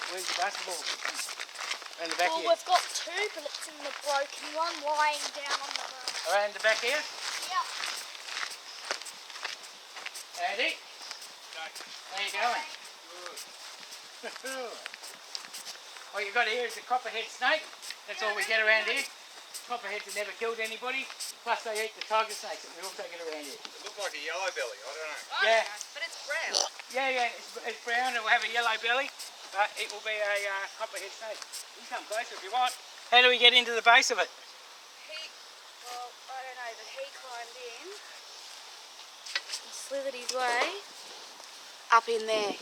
Where's the basketball? Around the back here? Well, we've got two, but it's in the broken one lying down on the ground. Around the back here? Yep. Andy? How you going? Good. What you got here is a copperhead snake. That's all we get around here. Copperheads have never killed anybody. Plus they eat the tiger snakes that we also get around here. It looks like a yellow belly, I don't know. Oh, Yeah. But it's brown. Yeah, it's brown. It will have a yellow belly, but it will be a copperhead snake. You can come closer if you want. How do we get into the base of it? Well, I don't know, but he climbed in and slithered his way up in there.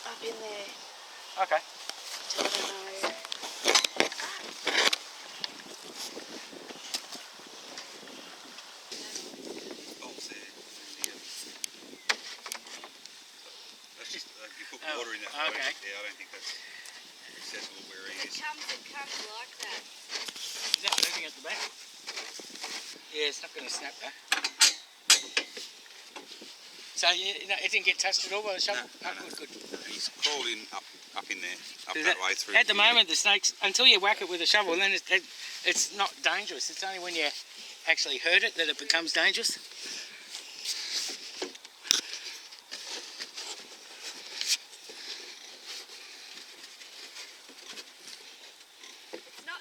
Up in there. Okay. I don't know. That's just, you put water in that. Okay. Yeah, I don't think that's accessible where he is. It comes like that. Is that moving at the back? Yeah, it's not going to snap though. So it didn't get touched at all by the shovel? No. Good. He's crawled in up in there, up So that way through. At the moment, the snakes, until you whack it with a shovel, then it's not dangerous. It's only when you actually hurt it that it becomes dangerous.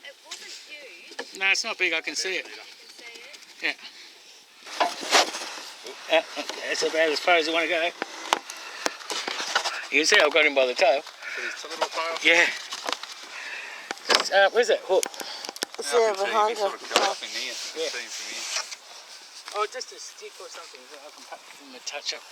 It wasn't huge. No, it's not big. I can see it. You can see it. Yeah. That's about as far as I want to go. You can see I've got him by the tail. His little tail? Yeah. Where's that hook? It's there behind her. Sort of cut off in here. Yeah. See him from here. Oh, just a stick or something that I can put from the touch up.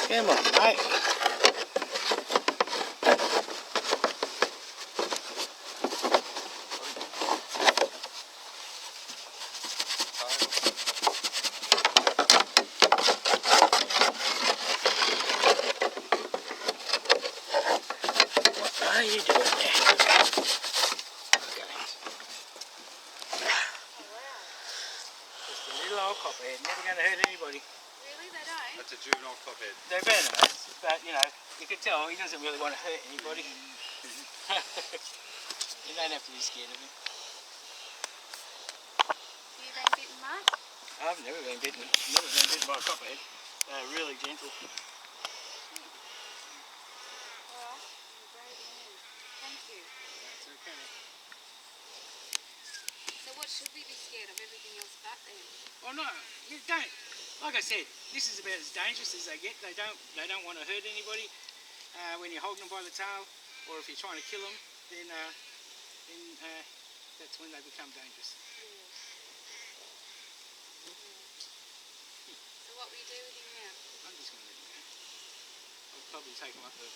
Come on, mate. What are you doing there? Just a little old copperhead, never going to hurt anybody. Really? They don't? That's a juvenile copperhead. They're venomous, but you know, you can tell he doesn't really want to hurt anybody. You don't have to be scared of him. You been bitten much? I've never been bitten. Never been bitten by a copperhead. They're really gentle. Alright, you're brave man. Thank you. That's okay. So what should we be scared of? Everything else but then? Well, no, you don't. Like I said, this is about as dangerous as they get. They don't want to hurt anybody. When you're holding them by the tail, or if you're trying to kill them, then that's when they become dangerous. So what will you do with him now? I'm just going to let him go. I'll probably take him up the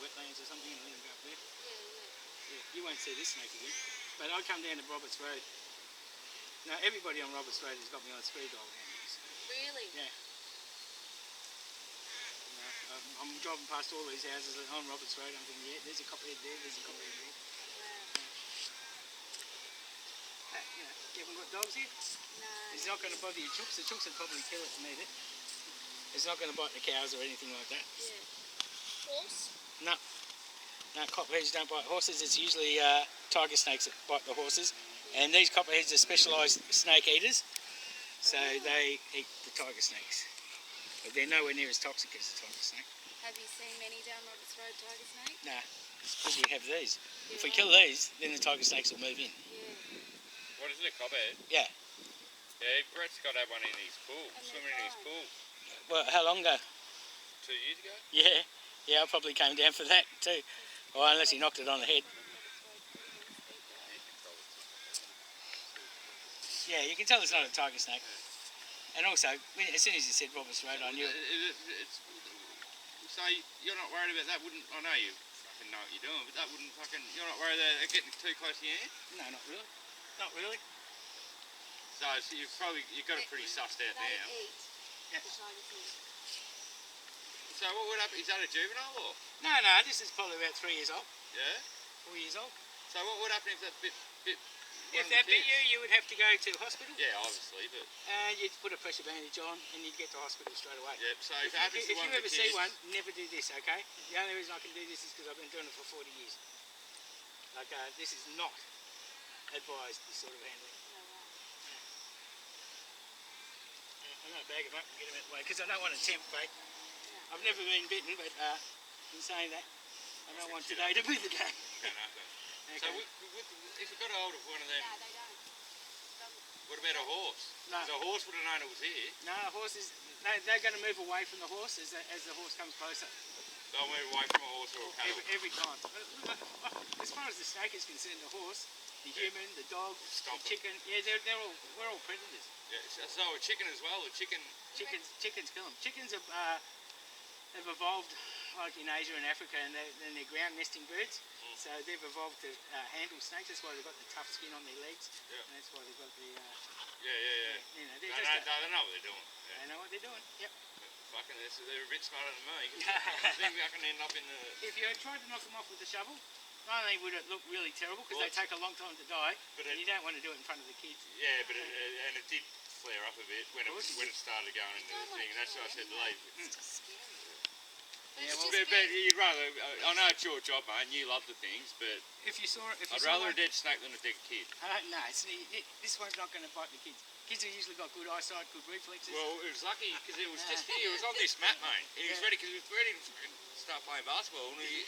wetlands or something and let him go up there. Yeah, you won't see this snake again. But I come down to Roberts Road. Now everybody on Roberts Road has got me on speed dial down there. So. Really? Yeah. I'm driving past all these houses on Roberts Road. I'm thinking, yeah, there's a copperhead there, there's a copperhead there. You know, you haven't got dogs here? No. It's not going to bother your chooks. The chooks would probably kill it and eat it. It's not going to bite the cows or anything like that. Yeah. Horse? No. No, copperheads don't bite horses. It's usually tiger snakes that bite the horses. And these copperheads are specialised snake eaters. So they eat the tiger snakes. But they're nowhere near as toxic as the tiger snake. Have you seen many down Roberts Road tiger snake? No, because we have these. If we kill these, then the tiger snakes will move in. Yeah. What is it, a copperhead? Yeah. Yeah, Brett's got to have one in his pool, swimming in his pool. Well, how long ago? 2 years ago? Yeah, I probably came down for that too. Well, unless he knocked it on the head. Yeah, you can tell it's not a tiger snake. And also, as soon as you said Roberts Road, I knew it. So you're not worried about that? I know you fucking know what you're doing, but that wouldn't fucking. You're not worried that they're getting too close to your hand? No, not really. Not really. So you've got it pretty sussed out now. Eat Yeah. the tiger snake. So what would happen? Is that a juvenile or? No, this is probably about 3 years old. Yeah. 4 years old. So what would happen if that bit If one of that the bit kids? you would have to go to hospital. Yeah, obviously, but And you'd put a pressure bandage on and you'd get to hospital straight away. yeah. So if If it happens you, to if one you of the ever kids, see one, never do this, okay? The only reason I can do this is because I've been doing it for 40 years. Like, this is not advised, this sort of handling. I'm going to bag him up and get him out of the way because I don't want to tempt fate. I've never been bitten, but in saying that, I don't want today to be the day. So if we got hold of one of them, what about a horse? No. So a horse would have known it was here. No, horses, they're going to move away from the horse as the horse comes closer. They'll move away from a horse or a cattle. Every time. As far as the snake is concerned, the horse, the human, the dog, Stomp the chicken, yeah, we're all predators. Yeah, so a chicken as well. A chicken. Chickens kill them. Chickens have evolved like in Asia and Africa, and they're ground nesting birds. So they've evolved to handle snakes. That's why they've got the tough skin on their legs. Yeah. And that's why they've got the. Yeah. You know, They they're know what they're doing. Yeah. they know what they're doing. Yep. Fucking, they're a bit smarter than me. I think I can end up in the. If you tried to knock them off with a shovel, not only would it look really terrible because they take a long time to die, but and you don't want to do it in front of the kids. Yeah, but it did flare up a bit when it started going into the thing. That's why I said to Lee. Yeah, well, But you'd rather. I know it's your job, mate, and you love the things, but if you saw it, I'd rather a dead snake than a dead kid. No, this one's not going to bite the kids. Kids have usually got good eyesight, good reflexes. Well, it was lucky because it was just here. It was on this mat, mate. And he was ready because he was ready to fucking start playing basketball. And he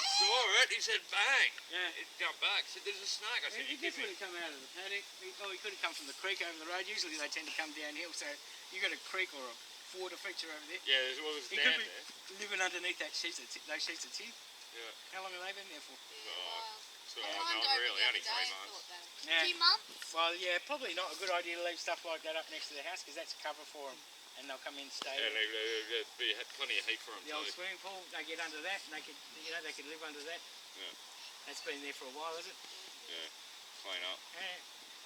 saw it. He said, "Bang!" Yeah. He jumped back. He said, "There's a snake." I said, He could have come out of the paddock. He could have come from the creek over the road. Usually they tend to come downhill, so you got a creek or a water feature over there. Yeah, it was He down could be there. living underneath those sheets of tin. Yeah. How long have they been there for? So not really. Only 3 months. Yeah. 2 months? Well, yeah, probably not a good idea to leave stuff like that up next to the house because that's cover for them, and they'll come in and stay. And they had plenty of heat for them. The old swimming pool, they get under that, and they could live under that. Yeah. That's been there for a while, is it? Yeah. Clean up.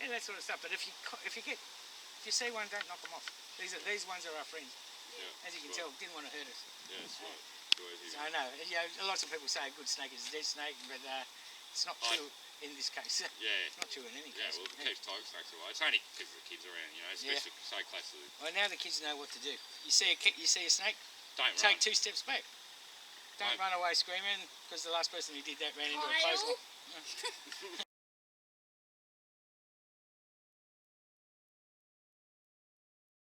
Yeah, that sort of stuff. But if you see one, don't knock them off. These ones are our friends. Yeah. As you can tell, didn't want to hurt us. Yeah, that's right. So I know, lots of people say a good snake is a dead snake, but it's not true in this case. Yeah. It's not true in any Yeah, case. well, it keeps tiger snakes away. It's only because the kids around, especially so close to the. Well, now the kids know what to do. You see a snake, Don't take run. 2 steps back. Don't Right. run away screaming because the last person who did that ran into a Kyle? clothesline.